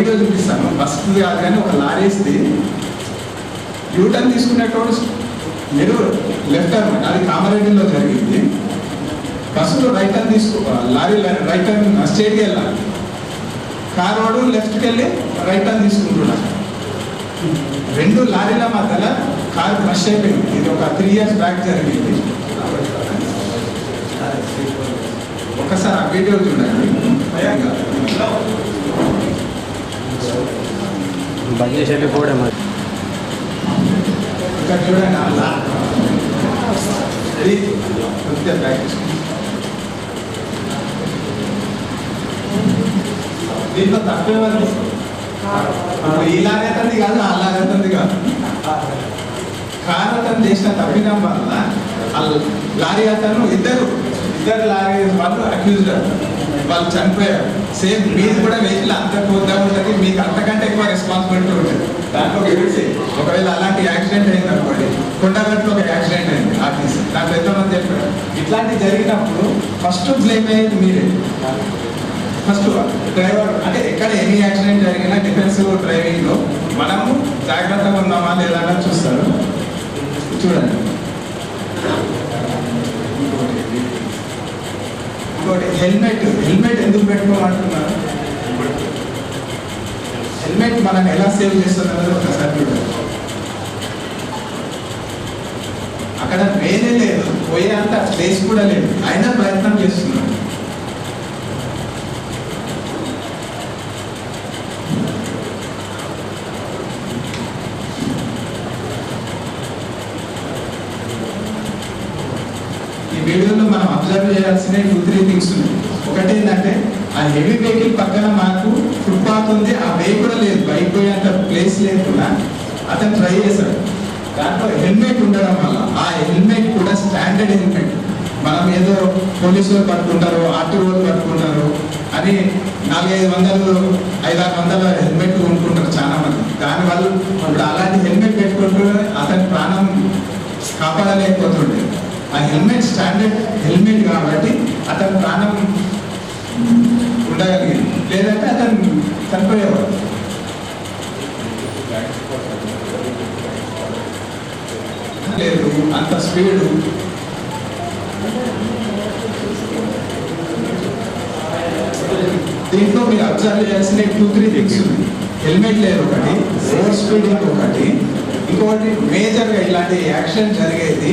Video చూపిస్తాను. Bus కాదు కానీ ఒక లారీ ఇస్తే యూటర్న్ తీసుకునేటోడు మీరు లెఫ్ట్ టర్న్, అది కామారెడ్డిలో జరిగింది. బస్సులో right turn lorry right turn స్ట్రేట్కి వెళ్ళాలి, కారు వాడు లెఫ్ట్కి వెళ్ళి రైట్ టర్న్ తీసుకుంటున్నాడు. 2 లారీల మధ్యలో కారు క్రష్ అయిపోయింది. ఇది ఒక 3 years బ్యాక్ జరిగింది. ఒకసారి ఆ వీడియో చూడండి. బంద్ చేసి వెళ్ళిపోవడం ఇక్కడ చూడండి. అలా ప్రాక్టీస్ దీంట్లో తప్పేవాళ్ళు ఇలాగైతుంది కాదు, అలాగైతుంది కాదు. కారు అతను చేసిన తప్పిదం వల్ల లారీ అతను ఇద్దరు లారీ వాళ్ళు అక్యూజ్డ్, వాళ్ళు చనిపోయారు. సేమ్ మీది కూడా వెహికల్ అంత పోతా ఉంటుంది, మీకు అంతకంటే ఎక్కువ రెస్పాన్సిబిలిటీ ఉంటుంది. దాంట్లో తెలిసి ఒకవేళ అలాంటి యాక్సిడెంట్ అయింది అనుకోండి, కొండగట్లో ఒక యాక్సిడెంట్ అయింది ఆర్టీసీ, దాంట్లో ఎంతమంది చెప్పారు. ఇట్లాంటి జరిగినప్పుడు ఫస్ట్ బ్లేమ్ అయ్యేది మీరే. ఫస్ట్ డ్రైవర్ అంటే ఎక్కడ ఎనీ యాక్సిడెంట్ జరిగినా డిఫెన్సివ్ డ్రైవింగ్లో మనము జాగ్రత్తగా ఉన్నామా లేదా అని చూస్తారు. చూడండి. ఇంకోటి హెల్మెట్ ఎందుకు పెట్టుకోమంటున్నారు? హెల్మెట్ మనల్ని ఎలా సేవ్ చేస్తున్నది ఒకసారి చూడండి. అక్కడ వేరే లేదు, పోయేంత స్పేస్ కూడా లేదు, అయినా ప్రయత్నం చేస్తున్నాడు. వీడియోలో మనం అబ్జర్వ్ చేయాల్సిన 2-3 థింగ్స్ ఉన్నాయి. ఒకటి ఏంటంటే ఆ హెవీ వెహికల్ పక్కన మాకు ఫుట్పాత్ ఉంది, ఆ వే కూడా లేదు, బైక్ పోయేంత ప్లేస్ లేకుండా అతను ట్రై చేశాడు. దాంట్లో హెల్మెట్ ఉండడం వల్ల ఆ హెల్మెట్ కూడా స్టాండర్డ్ హెల్మెట్. మనం ఏదో పోలీసు వాళ్ళు పట్టుకుంటారు, ఆర్టీ వాళ్ళు పట్టుకుంటారు అని 400-500 హెల్మెట్ కొనుక్కుంటారు చాలా మంది. దానివల్ల ఇప్పుడు అలాంటి హెల్మెట్ పెట్టుకుంటూ అతని ప్రాణం కాపాడలేకపోతుండే. ఆ హెల్మెట్ స్టాండర్డ్ హెల్మెట్ కాబట్టి అతని ప్రాణం ఉండగలిగింది, లేదంటే అతను చనిపోయేవాడు. లేదు అంత స్పీడు. దీంట్లో మీరు అబ్జర్వ్ చేయాల్సిన 2-3 థింగ్స్. హెల్మెట్ లేదు ఒకటి, ఓవర్ స్పీడింగ్ ఒకటి, ఇంకొకటి మేజర్గా ఇలాంటి యాక్సిడెంట్ జరిగేది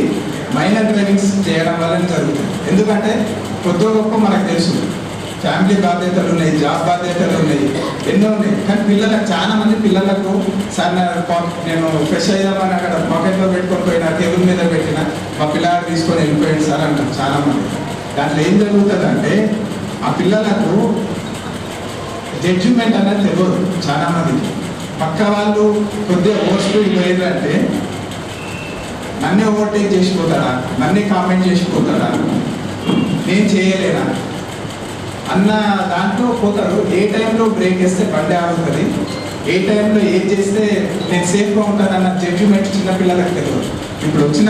మైనర్ డ్రైవింగ్స్ చేయడం వల్ల జరుగుతుంది. ఎందుకంటే కొద్ది గొప్ప మనకు తెలుసు, ఫ్యామిలీ బాధ్యతలు ఉన్నాయి, జాబ్ బాధ్యతలు ఉన్నాయి, ఎన్నో ఉన్నాయి. కానీ పిల్లలకు చాలా మంది పిల్లలకు సార్ నేను ఫ్రెష్ అయ్యామని అక్కడ పాకెట్లో పెట్టుకొని పోయినా, టేబుల్ మీద పెట్టిన మా పిల్లలు తీసుకొని వెళ్ళిపోయాడు సార్ అంటారు చాలా మంది. దాంట్లో ఏం జరుగుతుందంటే ఆ పిల్లలకు జడ్జిమెంట్ అనేది తెలియదు చాలా మందికి. పక్క వాళ్ళు కొద్దిగా ఓవర్ స్పీడ్ పోయిందంటే నన్నే ఓవర్టేక్ చేసిపోతాడా, నన్నే కామెంట్ చేసిపోతాడా, నేను చేయలేనా అన్న దాంట్లో పోతారు. ఏ టైంలో బ్రేక్ వేస్తే బండి ఆగుతుంది, ఏ టైంలో ఏం చేస్తే నేను సేఫ్గా ఉంటాను అన్న జడ్జిమెంట్ చిన్నపిల్లలకు తెలియదు. ఇప్పుడు వచ్చిన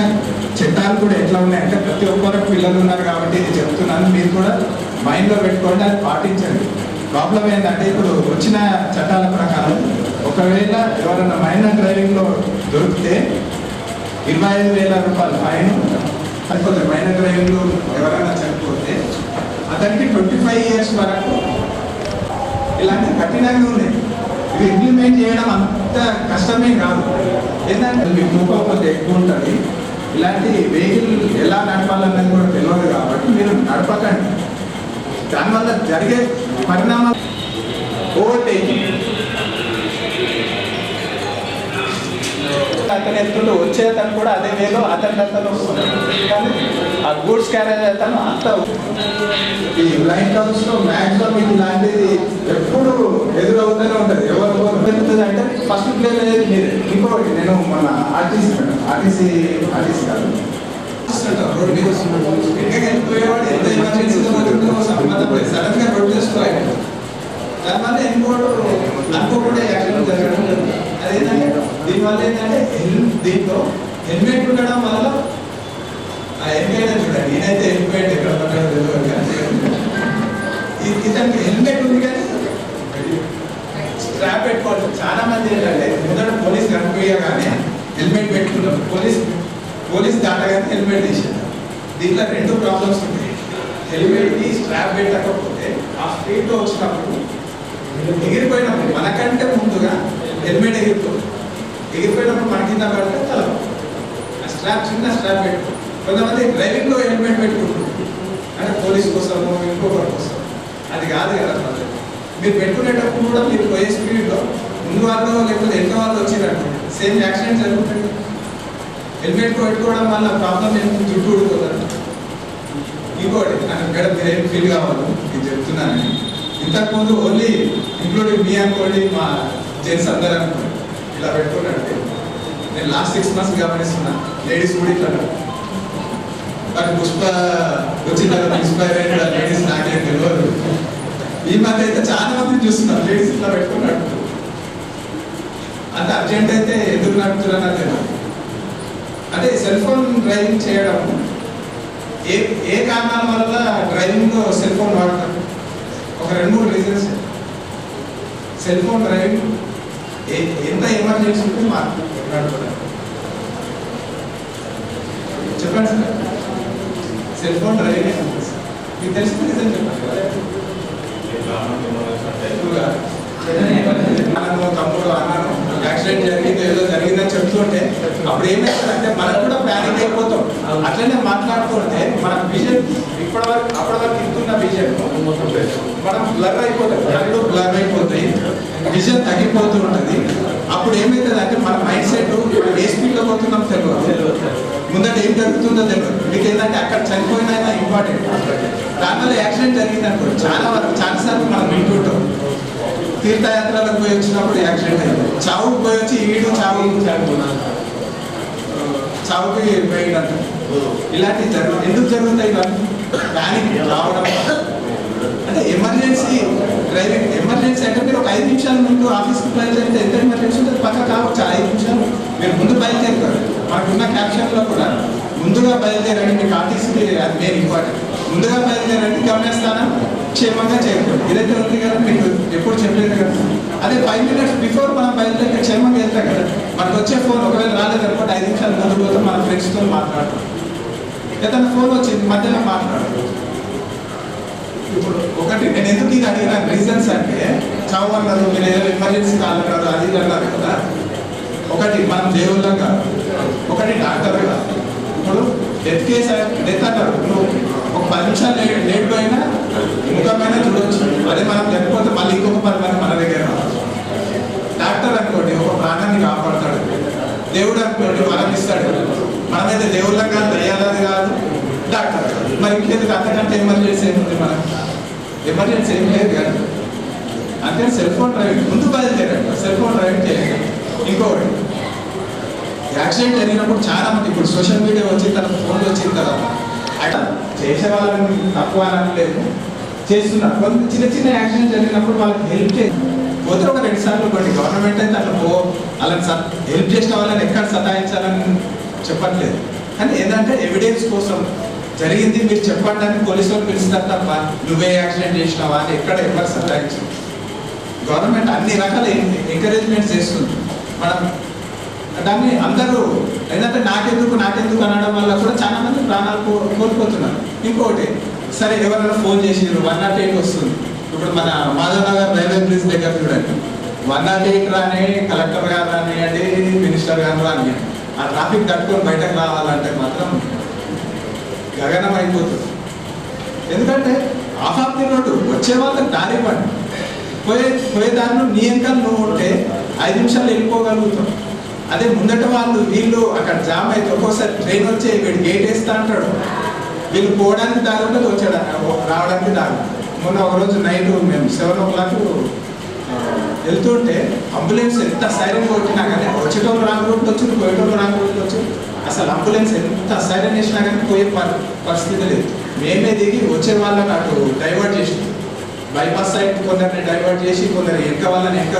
చట్టాలు కూడా ఎట్లా ఉన్నాయంటే ప్రతి ఒక్కరికి పిల్లలు ఉన్నారు కాబట్టి ఇది చెప్తున్నాను, మీరు కూడా మైండ్లో పెట్టుకోండి, అది పాటించండి. ప్రాబ్లం ఏంటంటే ఇప్పుడు వచ్చిన చట్టాల ప్రకారం ఒకవేళ ఎవరైనా మైనర్ డ్రైవింగ్లో దొరికితే 25,000 రూపాయలు ఫైన్. అయిపోతుంది. మైనర్ డ్రైవింగ్లో ఎవరైనా చనిపోతే అతనికి 25 years వరకు ఇలాంటి కఠినంగా ఉన్నాయి. ఇది ఇంప్లిమెంట్ చేయడం అంత కష్టమే కాదు. ఏంటంటే మీ కోపం ఎక్కువ ఉంటుంది, ఇలాంటి వెహికల్ ఎలా నడపాలన్నది కూడా తెలియదు కాబట్టి మీరు నడపకండి. దానివల్ల జరిగే పరిణామాలు ఓవర్టేకింగ్, అతను ఎత్తుంటూ వచ్చేతను కూడా అదే వేలో అతను వస్తున్నాడు. కానీ ఆ గూడ్స్ క్యారేజ్ అతను అంత ఈ లైన్ హౌస్లో మ్యాక్సిమం మీకు ఇలాంటిది ఎప్పుడు ఎదురవుతూనే ఉంటుంది. ఎవరు పెరుగుతుంది అంటే ఫస్ట్ ప్లేస్ అనేది మీరే. ఇంకోటి నేను మన ఆర్టీసీ కాదు రోడ్డు మీద వెళ్ళిపోయేవాడు ఎంత ఎమర్జెన్సీగా సడన్ గా రోడ్ చేసుకోవాలి. దానివల్ల అనుకోకుండా యాక్సిడెంట్ జరగడం జరుగుతుంది. అదేంటంటే దీనివల్ల ఏంటంటే దీంట్లో హెల్మెట్ ఉండడం వల్ల ఆ హెల్మెట్ చూడండి, నేనైతే హెల్మెట్ ఎక్కడ పడ్డాడో తెలియదు కానీ ఇతనికి హెల్మెట్ ఉంది కానీ స్ట్రాప్ పెట్టుకోవాలి. చాలా మంది ఏంటంటే ముందర పోలీస్ కనిపించగానే హెల్మెట్ పెట్టుకుంటాం, పోలీస్ దాటగానే హెల్మెట్ తీసేది. దీంట్లో రెండు ప్రాబ్లమ్స్ ఉంటాయి. హెల్మెట్కి స్ట్రాప్ పెట్టకపోతే ఆ స్పీడ్లో వచ్చినప్పుడు ఎగిరిపోయినప్పుడు మనకంటే ముందుగా హెల్మెట్ ఎగిరిపోయినప్పుడు మన కింద పడితే తల స్ట్రాప్, చిన్న స్ట్రాప్ పెట్టుకో. కొంతమంది డ్రైవింగ్లో హెల్మెట్ పెట్టుకుంటారు, అంటే పోలీస్ కోసము ఇంకొకరి కోసం. అది కాదు కదా పద్ధతి. మీరు పెట్టుకునేటప్పుడు కూడా మీరు పోయే స్పీడ్లో ముందు వాళ్ళు లేకపోతే ఎంత వాళ్ళు వచ్చినట్టు సేమ్ యాక్సిడెంట్ జరుగుతుంది. హెల్మెట్ పెట్టుకోవడం వల్ల ప్రాబ్లం ఏంటి? జుట్టు ఊడిపోతారు. ఇంకోటి నాకు ఇక్కడ మీరేం ఫీల్ కావాలి నేను చెప్తున్నాను. ఇంతకుముందు ఓన్లీ ఇంక్లూడింగ్ మీ అనుకోండి, మా జెంట్స్ అందరూ అనుకోండి ఇలా పెట్టుకున్నట్టు. నేను లాస్ట్ 6 months గమనిస్తున్నా, లేడీస్ కూడా ఇట్లా. మరి పుష్ప వచ్చిన ఇన్స్పైర్ అయిన లేడీస్ నాకేం తెలియదు. ఈ మధ్య అయితే చాలా మంది చూస్తున్నారు లేడీస్ ఇట్లా పెట్టుకున్నట్టు. అంత అర్జెంట్ అయితే ఎందుకు నడుపుతున్నారో తెలియదు. అంటే సెల్ ఫోన్ డ్రైవింగ్ చేయడం ఏ కారణాల వల్ల డ్రైవింగ్ సెల్ ఫోన్ వాడతారు? ఒక 2-3 రీజన్స్. సెల్ ఫోన్ డ్రైవింగ్ ఎంత ఎమర్జెన్సీ ఉంటే మాట్లాడుతున్నారు చెప్పండి సార్. సెల్ ఫోన్ డ్రైవింగ్ మీకు తెలిసిన రీజన్ చెప్పండి. తమ్ముడు అన్నాను యాక్సిడెంట్ జరిగింది, ఏదో జరిగిందని చెప్తుంటే అప్పుడు ఏమైతుందంటే మనకు కూడా ప్యానిక్ అయిపోతాం. అట్లనే మాట్లాడుతుంటే మన విజన్ అప్పటి వరకు ఇంటున్న విజన్ మనం బ్లర్ అయిపోతాం, కళ్ళు బ్లర్ అయిపోతాయి, విజన్ తగ్గిపోతూ ఉంటుంది. అప్పుడు ఏమవుతుంది అంటే మన మైండ్ సెట్ ఏ స్పీడ్లో పోతున్నాం తెలియదు, ముందట ఏం జరుగుతుందో తెలియదు. మీకు ఏంటంటే అక్కడ చనిపోయినా ఇంపార్టెంట్. దానివల్ల యాక్సిడెంట్ జరిగింది అనుకోండి, చాలాసార్లు మనం వింటుంటాం. తీర్థయాత్రలకు పోయి వచ్చినప్పుడు యాక్సిడెంట్ అయింది, చావుకు పోయి వచ్చి ఈడు చావుకి పోయినట్టు ఇలాంటివి ఎందుకు జరుగుతాయి? ఇవన్నీ ప్యానిక్ రావడం. అంటే ఎమర్జెన్సీ డ్రైవింగ్. ఎమర్జెన్సీ అంటే మీరు ఒక 5 నిమిషాల ముందు ఆఫీస్కి బయలుదేరితే ఎంత ఎమర్జెన్సీ ఉంటుంది పక్క కావచ్చు. 5 నిమిషాలు మీరు ముందు బయలుదేరుతారు. మనకున్న క్యాప్షన్లో కూడా ముందుగా బయలుదేరండి, మీకు ఆర్టీసీకి అది మెయిన్ ఇంపార్టెంట్. ముందుగా బయలుదేరండి, గమనిస్తాను క్షేమంగా చేరుకోండి. ఇదైతే ఉంది కదా, మీకు ఎప్పుడు చెప్పలేదు కదా. అదే 5 minutes బిఫోర్ మనం బయలుదేరితే క్షేమంగా వెళ్తాం కదా. మనకు వచ్చే ఫోన్ ఒకవేళ రాలేదనుకోండి 5 నిమిషాలు ముందు పోతే మన ఫ్రెండ్స్తో మాట్లాడతాం. ఏదైనా ఫోన్ వచ్చింది మధ్యలో మాట్లాడతాం. ఇప్పుడు ఒకటి నేను ఎందుకు ఇది అడిగిన రీజన్స్ అంటే, చావు అన్నారు, మీరు ఏదో ఎమర్జెన్సీ కాదు అది అన్నారు కదా. ఒకటి మనం దేవుళ్ళం కాదు, ఒకటి డాక్టర్ కాదు. ఇప్పుడు డెత్ కేసు డెత్ అంటారు, నువ్వు ఒక 10 నిమిషాలు లేట్ పోయినా ముఖమైనా చూడవచ్చు. అదే మనం లేకపోతే మళ్ళీ ఇంకొక 10 మంది మన దగ్గర రావచ్చు. డాక్టర్ అనుకోండి ఒక ప్రాణాన్ని కాపాడతాడు. దేవుడు అనుకోండి వరం ఇస్తాడు. మనమైతే దేవుళ్ళం కాదు, దయ్యాలది కాదు, డాక్టర్ కాదు. మరి ఇంకేందుకు అంతకంటే ఎమర్జెన్సీ ఏముంది? మనకు ఎమర్జెన్సీ ఏం లేదు కదా. అంటే సెల్ ఫోన్ డ్రైవింగ్ ముందు బయలుదేరాడు, సెల్ ఫోన్ డ్రైవింగ్ చేయాలి. ఇంకొకటి యాక్సిడెంట్ జరిగినప్పుడు చాలా మంది ఇప్పుడు సోషల్ మీడియా వచ్చిన తర్వాత, ఫోన్లు వచ్చిన తర్వాత అట్లా చేసే వాళ్ళని తక్కువ అనట్లేదు, చేస్తున్నారు. కొంత చిన్న యాక్సిడెంట్ జరిగినప్పుడు వాళ్ళకి హెల్ప్ చేసి పోతే ఒక 2 సార్లు కొన్ని గవర్నమెంట్ అయితే అట్లా వాళ్ళని హెల్ప్ చేసిన వాళ్ళని ఎక్కడ సతాయించాలని చెప్పట్లేదు. కానీ ఏంటంటే ఎవిడెన్స్ కోసం జరిగింది మీరు చెప్పడానికి పోలీసు వాళ్ళు పిలుస్తారు తప్ప నువ్వే యాక్సిడెంట్ చేసినావా అని ఎక్కడ ఎవరు సతాయించు. గవర్నమెంట్ అన్ని రకాల ఎంకరేజ్మెంట్స్ చేస్తుంది. మనం దాన్ని అందరూ ఏంటంటే నాకెందుకు అనడం వల్ల కూడా చాలా మంది ప్రాణాలు కోల్పోతున్నారు. ఇంకొకటి సరే ఎవరైనా ఫోన్ చేసినారు 108 వస్తుంది. ఇప్పుడు మన మాధవ్ నగర్ రైల్వే బ్రిడ్జ్ దగ్గర చూడండి, 108 రాని, కలెక్టర్ గారు రానియండి, మినిస్టర్ గారు రానియండి, ఆ ట్రాఫిక్ తట్టుకొని బయటకు రావాలంటే మాత్రం గగనం అయిపోతుంది. ఎందుకంటే ఆఫ్ ది రోడ్డు వచ్చే వాళ్ళకి దారి ఇవ్వండి, పోయే దారిలో నీ వెనకాల నువ్వు ఉంటే 5 నిమిషాలు వెళ్ళిపోగలుగుతాం. అదే ముందట వాళ్ళు వీళ్ళు అక్కడ జామ్ అయితే ఒక్కోసారి ట్రైన్ వచ్చి వీడు గేట్ వేస్తా అంటాడు, వీళ్ళు పోవడానికి దారి ఉంటుంది, రావడానికి దారి. మొన్న ఒకరోజు నైట్ మేము 7 o'clock వెళ్తుంటే అంబులెన్స్ ఎంత సైరన్ కొట్టినా కానీ వచ్చేటోళ్ళు రాంగ్ రూట్ వచ్చి పోయేటోళ్ళు రాంగ్ రూట్ వచ్చి అసలు అంబులెన్స్ ఎంత సైరన్ వేసినా కానీ పోయే పరిస్థితి లేదు. మేమే దిగి వచ్చే వాళ్ళని అటు డైవర్ట్ చేసి బైపాస్ సైడ్ కొందరిని డైవర్ట్ చేసి కొందరు వెనక వాళ్ళని వెనక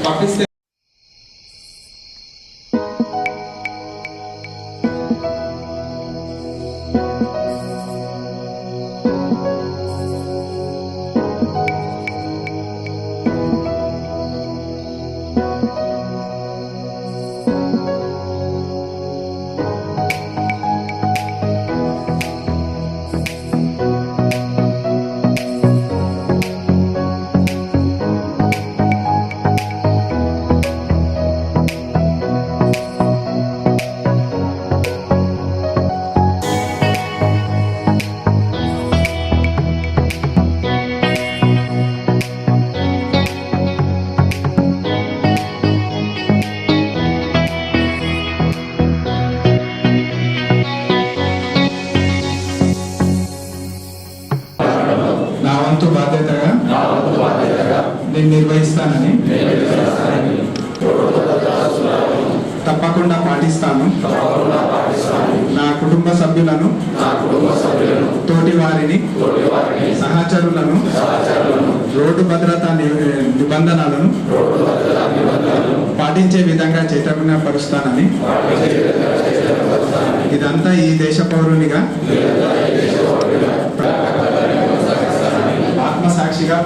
పంపిస్తే నిర్వహిస్తానని తప్పకుండా పాటిస్తాను. నా కుటుంబ సభ్యులను, తోటి వారిని, సహచరులను రోడ్డు భద్రతా నిబంధనలను పాటించే విధంగా చైతన్యపరుస్తానని, ఇదంతా ఈ దేశ పౌరునిగా ఆత్మసాక్షిగా